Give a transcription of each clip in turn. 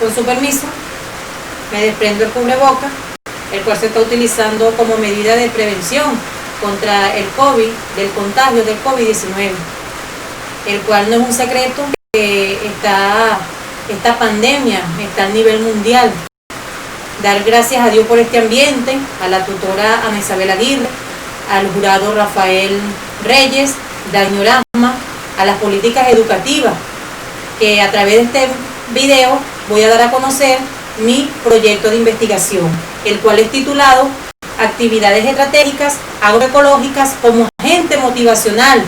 Con su permiso, me desprendo el cubreboca, el cual se está utilizando como medida de prevención contra el COVID, del contagio del COVID-19, el cual no es un secreto que esta pandemia está a nivel mundial. Dar gracias a Dios por este ambiente, a la tutora Ana Isabel Aguirre, al jurado Rafael Reyes, Daño Lasma, a las políticas educativas, que a través de este video voy a dar a conocer mi proyecto de investigación, el cual es titulado Actividades estratégicas agroecológicas como agente motivacional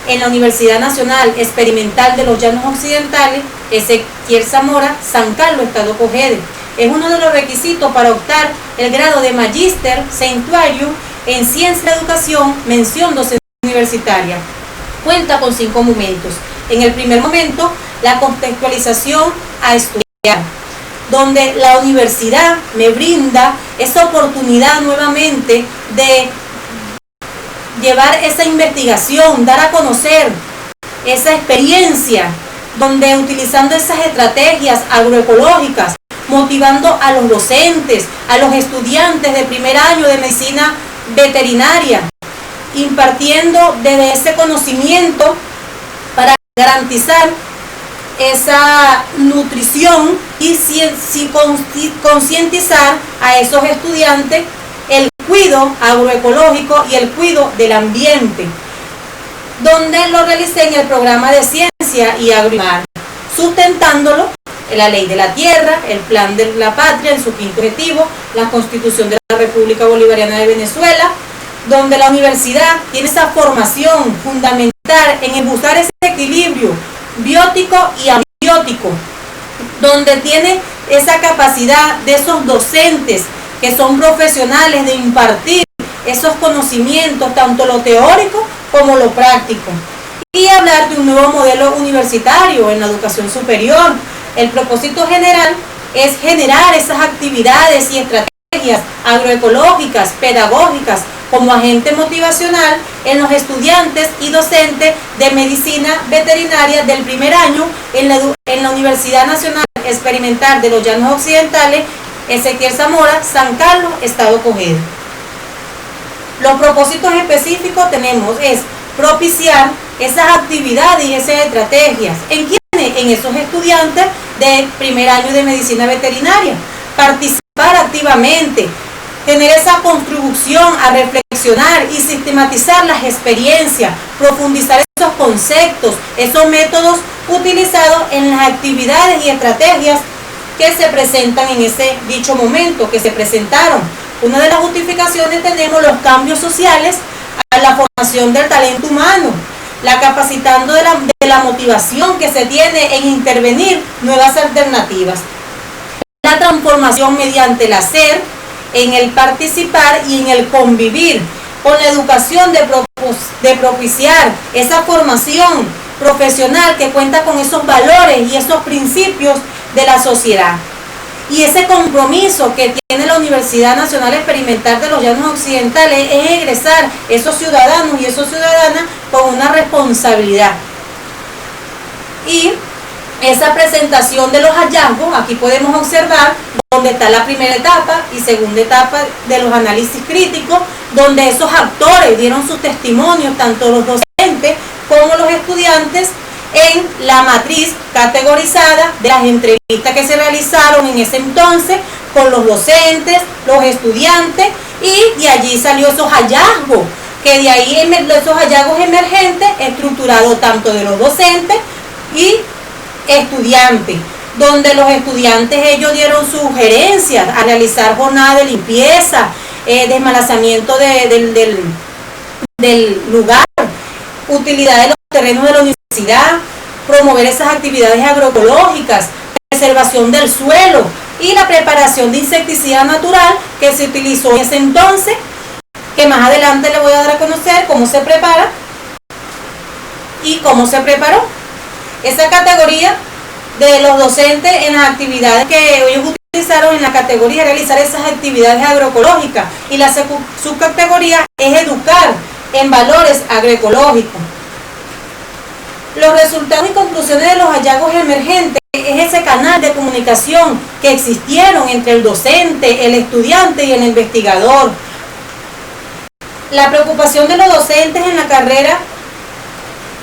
en la Universidad Nacional Experimental de los Llanos Occidentales, Ezequiel Zamora, San Carlos, Estado Cogede. Es uno de los requisitos para optar el grado de Magíster Centuario en Ciencia de Educación, mención docente universitaria. Cuenta con 5 momentos. En el primer momento, la contextualización a estudiar, donde la universidad me brinda esa oportunidad nuevamente de llevar esa investigación, dar a conocer esa experiencia, donde utilizando esas estrategias agroecológicas, motivando a los docentes, a los estudiantes de primer año de medicina veterinaria, impartiendo desde ese conocimiento para garantizar esa nutrición y concientizar a esos estudiantes el cuidado agroecológico y el cuidado del ambiente, donde lo realicé en el programa de Ciencia y Agrimar, sustentándolo en la Ley de la Tierra, el Plan de la Patria en su 5º objetivo, la Constitución de la República Bolivariana de Venezuela, donde la universidad tiene esa formación fundamental en buscar ese equilibrio biótico y abiótico, donde tiene esa capacidad de esos docentes que son profesionales de impartir esos conocimientos, tanto lo teórico como lo práctico, y hablar de un nuevo modelo universitario en la educación superior. El propósito general es generar esas actividades y estrategias agroecológicas, pedagógicas, como agente motivacional en los estudiantes y docentes de medicina veterinaria del primer año en la Universidad Nacional Experimental de los Llanos Occidentales, Ezequiel Zamora, San Carlos, Estado Cogede. Los propósitos específicos tenemos es propiciar esas actividades y esas estrategias. ¿En quiénes? En esos estudiantes de primer año de medicina veterinaria. Participar activamente, tener esa contribución a reflexionar y sistematizar las experiencias, profundizar esos conceptos, esos métodos utilizados en las actividades y estrategias que se presentan en ese dicho momento, que se presentaron. Una de las justificaciones tenemos los cambios sociales a la formación del talento humano, la capacitando de la motivación que se tiene en intervenir nuevas alternativas, la transformación mediante el hacer, en el participar y en el convivir, con la educación de propiciar esa formación profesional que cuenta con esos valores y esos principios de la sociedad. Y ese compromiso que tiene la Universidad Nacional Experimental de los Llanos Occidentales es egresar esos ciudadanos y esas ciudadanas con una responsabilidad. Y esa presentación de los hallazgos, aquí podemos observar donde está la primera etapa y segunda etapa de los análisis críticos, donde esos actores dieron sus testimonios, tanto los docentes como los estudiantes, en la matriz categorizada de las entrevistas que se realizaron en ese entonces con los docentes, los estudiantes, y de allí salió esos hallazgos, que de ahí esos hallazgos emergentes estructurados tanto de los docentes y estudiantes, donde los estudiantes ellos dieron sugerencias a realizar jornadas de limpieza, desmalazamiento del lugar, utilidad de los terrenos de la universidad, promover esas actividades agroecológicas, preservación del suelo y la preparación de insecticida natural que se utilizó en ese entonces, que más adelante le voy a dar a conocer cómo se prepara y cómo se preparó. Esa categoría de los docentes en las actividades que ellos utilizaron en la categoría de realizar esas actividades agroecológicas, y la subcategoría es educar en valores agroecológicos. Los resultados y conclusiones de los hallazgos emergentes es es ese canal de comunicación que existieron entre el docente, el estudiante y el investigador. La preocupación de los docentes en la carrera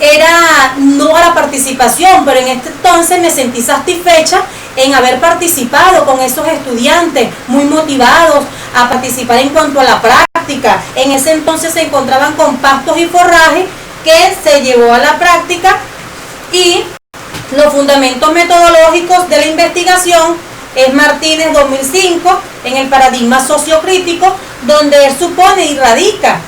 era no a la participación, pero en este entonces me sentí satisfecha en haber participado con esos estudiantes muy motivados a participar en cuanto a la práctica. En ese entonces se encontraban con pastos y forraje que se llevó a la práctica, y los fundamentos metodológicos de la investigación es Martínez 2005 en el paradigma sociocrítico, donde él supone y radica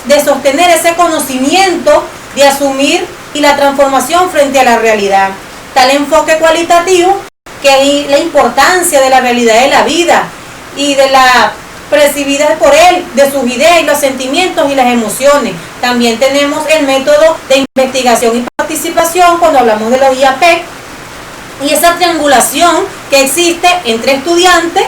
de sostener ese conocimiento, de asumir y la transformación frente a la realidad. Tal enfoque cualitativo que es la importancia de la realidad de la vida y de la percibida por él, de sus ideas y los sentimientos y las emociones. También tenemos el método de investigación y participación cuando hablamos de los IAP, y esa triangulación que existe entre estudiante,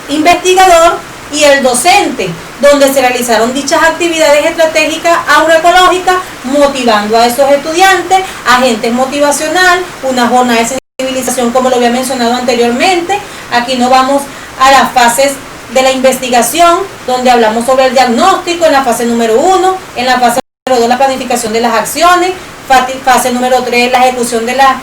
investigador y el docente, donde se realizaron dichas actividades estratégicas agroecológicas, motivando a esos estudiantes, agentes motivacional, una jornada de sensibilización como lo había mencionado anteriormente. Aquí no vamos a las fases de la investigación, donde hablamos sobre el diagnóstico en la fase número 1, en la fase número 2 la planificación de las acciones, fase número 3 la ejecución de las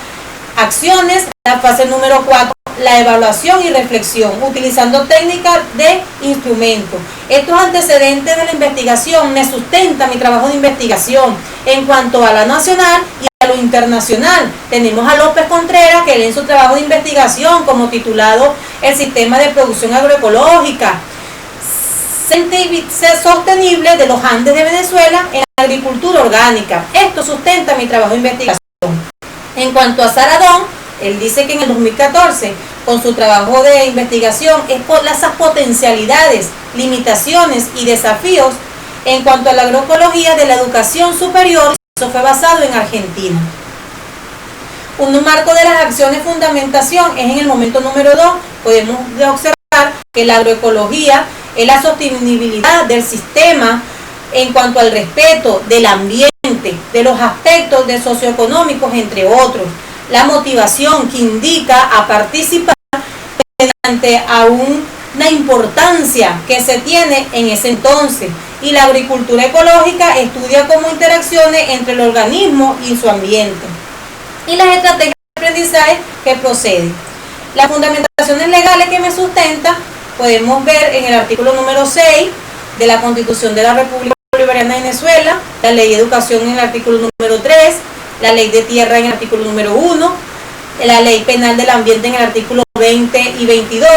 acciones, la fase número 4 la evaluación y reflexión, utilizando técnicas de instrumento. Estos antecedentes de la investigación me sustentan mi trabajo de investigación en cuanto a la nacional y a lo internacional. Tenemos a López Contreras, que lee en su trabajo de investigación como titulado El sistema de producción agroecológica sostenible de los Andes de Venezuela en la agricultura orgánica. Esto sustenta mi trabajo de investigación. En cuanto a Saradón, él dice que en el 2014, con su trabajo de investigación, es por esas potencialidades, limitaciones y desafíos en cuanto a la agroecología de la educación superior. Eso fue basado en Argentina. Un marco de las acciones de fundamentación es en el momento número 2. Podemos observar que la agroecología es la sostenibilidad del sistema en cuanto al respeto del ambiente, de los aspectos de socioeconómicos, entre otros. La motivación que indica a participar mediante a una importancia que se tiene en ese entonces. Y la agricultura ecológica estudia cómo interacciones entre el organismo y su ambiente. Y las estrategias de aprendizaje que proceden. Las fundamentaciones legales que me sustentan podemos ver en el artículo número 6 de la Constitución de la República Bolivariana de Venezuela, la Ley de Educación en el artículo número 3, la Ley de Tierra en el artículo número 1, la Ley Penal del Ambiente en el artículo 20 y 22,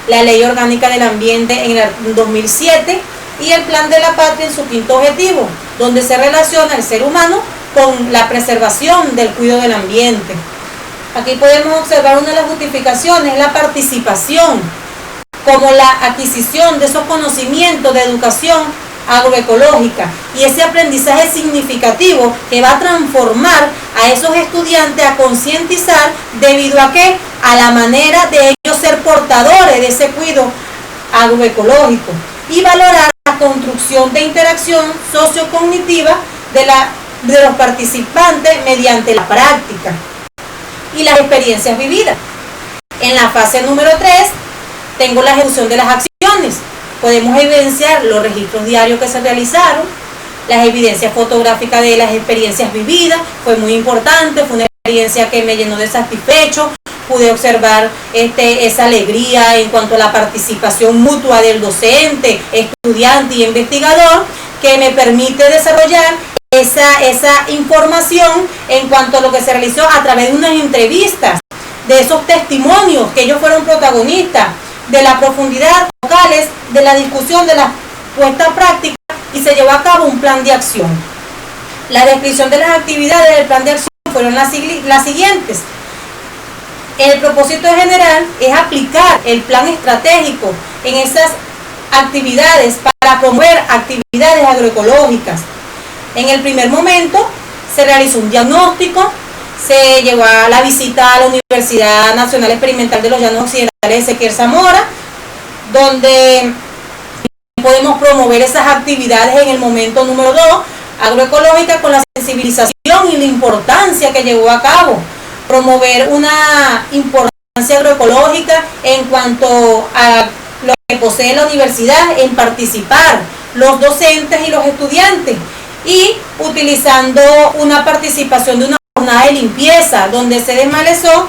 la Ley Orgánica del Ambiente en el 2007 y el Plan de la Patria en su quinto objetivo, donde se relaciona el ser humano con la preservación del cuidado del ambiente. Aquí podemos observar una de las justificaciones, la participación, como la adquisición de esos conocimientos de educación agroecológica y ese aprendizaje significativo que va a transformar a esos estudiantes a concientizar debido a que a la manera de ellos ser portadores de ese cuidado agroecológico y valorar la construcción de interacción sociocognitiva de los participantes mediante la práctica y las experiencias vividas. En la fase número 3 tengo la ejecución de las acciones. Podemos evidenciar los registros diarios que se realizaron, las evidencias fotográficas de las experiencias vividas. Fue muy importante, fue una experiencia que me llenó de satisfecho. Pude observar esa alegría en cuanto a la participación mutua del docente, estudiante y investigador, que me permite desarrollar esa información en cuanto a lo que se realizó a través de unas entrevistas, de esos testimonios que ellos fueron protagonistas, de la profundidad locales, de la discusión de la puesta en práctica, y se llevó a cabo un plan de acción. La descripción de las actividades del plan de acción fueron las siguientes. El propósito general es aplicar el plan estratégico en esas actividades para promover actividades agroecológicas. En el primer momento se realizó un diagnóstico, se llevó a la visita a la Universidad Nacional Experimental de los Llanos Occidentales de Ezequiel Zamora, donde podemos promover esas actividades en el momento número 2, agroecológica, con la sensibilización y la importancia que llevó a cabo, promover una importancia agroecológica en cuanto a lo que posee la universidad, en participar los docentes y los estudiantes, y utilizando una participación de una jornada de limpieza donde se desmalezó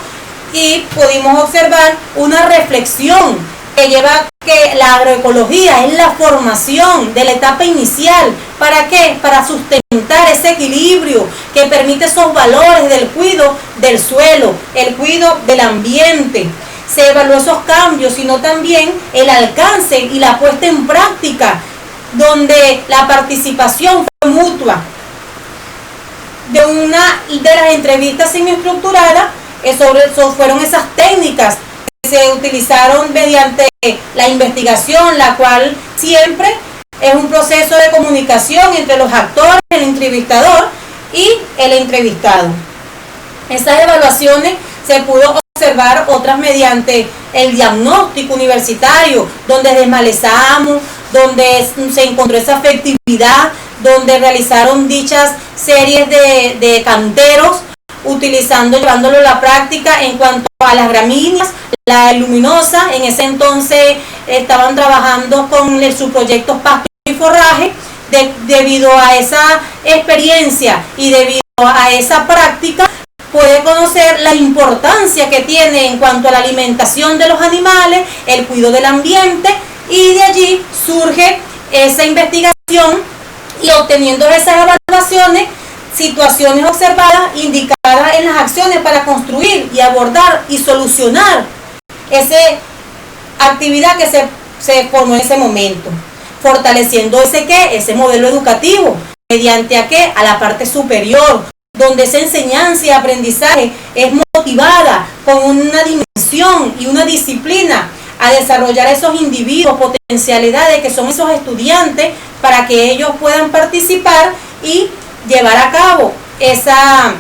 y pudimos observar una reflexión que lleva que la agroecología es la formación de la etapa inicial. ¿Para qué? Para sustentar ese equilibrio que permite esos valores del cuidado del suelo, el cuidado del ambiente. Se evaluó esos cambios, sino también el alcance y la puesta en práctica, donde la participación fue mutua. De una de las entrevistas semiestructuradas, fueron esas técnicas que se utilizaron mediante la investigación, la cual siempre es un proceso de comunicación entre los actores, el entrevistador y el entrevistado. Esas evaluaciones se pudo observar otras mediante el diagnóstico universitario, donde desmalezamos, donde se encontró esa efectividad, donde realizaron dichas series de canteros, llevándolo a la práctica en cuanto a las gramíneas, la luminosa. En ese entonces estaban trabajando con sus proyectos pasto y forraje. Debido a esa experiencia y debido a esa práctica, puede conocer la importancia que tiene en cuanto a la alimentación de los animales, el cuidado del ambiente, y de allí surge esa investigación, y obteniendo esas evaluaciones, situaciones observadas, indicadas en las acciones para construir y abordar y solucionar esa actividad que se formó en ese momento, fortaleciendo ese modelo educativo, mediante a la parte superior, donde esa enseñanza y aprendizaje es motivada con una dimensión y una disciplina a desarrollar esos individuos, potencialidades que son esos estudiantes, para que ellos puedan participar y llevar a cabo esa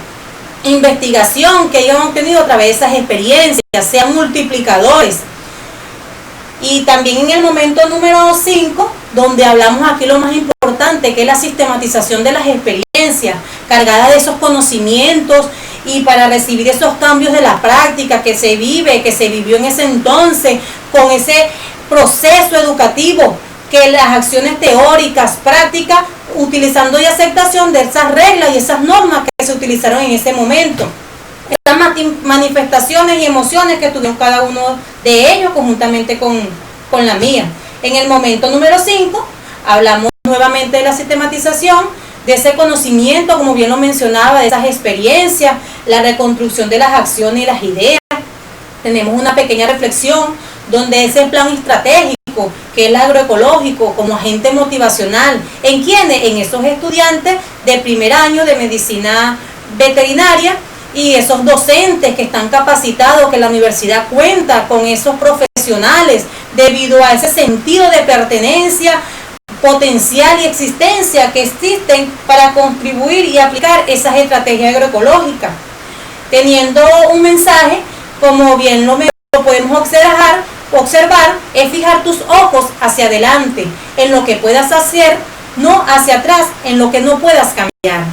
investigación que ellos han obtenido a través de esas experiencias, sean multiplicadores. Y también en el momento número 5, donde hablamos aquí lo más importante, que es la sistematización de las experiencias, cargadas de esos conocimientos, y para recibir esos cambios de la práctica que se vivió en ese entonces, con ese proceso educativo, que las acciones teóricas, prácticas, utilizando y aceptación de esas reglas y esas normas que se utilizaron en ese momento. Estas manifestaciones y emociones que tuvieron cada uno de ellos conjuntamente con la mía. En el momento número 5, hablamos nuevamente de la sistematización, de ese conocimiento, como bien lo mencionaba, de esas experiencias, la reconstrucción de las acciones y las ideas. Tenemos una pequeña reflexión donde ese plan estratégico, que es el agroecológico, como agente motivacional, ¿en quiénes? En esos estudiantes de primer año de medicina veterinaria, y esos docentes que están capacitados, que la universidad cuenta con esos profesionales, debido a ese sentido de pertenencia, potencial y existencia que existen para contribuir y aplicar esas estrategias agroecológicas. Teniendo un mensaje, como bien lo podemos observar, es fijar tus ojos hacia adelante, en lo que puedas hacer, no hacia atrás, en lo que no puedas cambiar.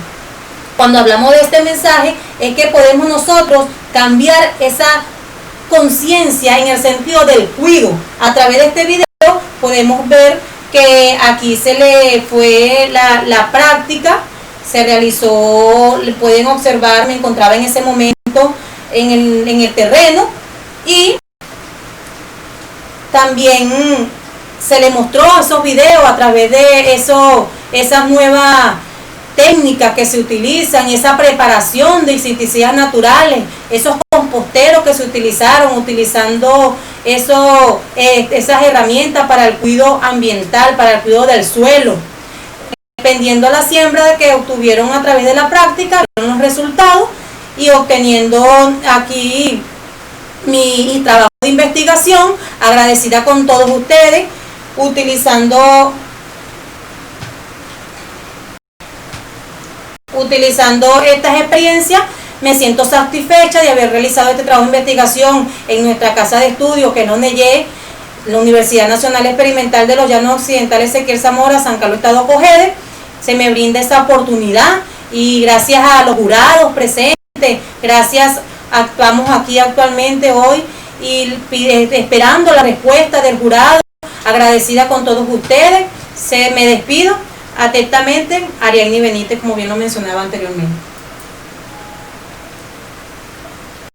Cuando hablamos de este mensaje, es que podemos nosotros cambiar esa conciencia en el sentido del cuidado. A través de este video podemos ver que aquí se le fue la práctica, se realizó, pueden observar, me encontraba en ese momento en el terreno, y también se le mostró esos videos a través de esas nuevas técnicas que se utilizan, esa preparación de insecticidas naturales, esos composteros que se utilizaron, utilizando esas herramientas para el cuidado ambiental, para el cuidado del suelo. Dependiendo de la siembra que obtuvieron a través de la práctica, los resultados, y obteniendo aquí mi trabajo de investigación, agradecida con todos ustedes, utilizando estas experiencias. Me siento satisfecha de haber realizado este trabajo de investigación en nuestra casa de estudio, que es ONEYE, la Universidad Nacional Experimental de los Llanos Occidentales Ezequiel Zamora, San Carlos, Estado Cogede. Se me brinda esa oportunidad, y gracias a los jurados presentes, gracias actuamos aquí actualmente hoy y esperando la respuesta del jurado, agradecida con todos ustedes. Me despido atentamente, Ariadne Benítez, como bien lo mencionaba anteriormente.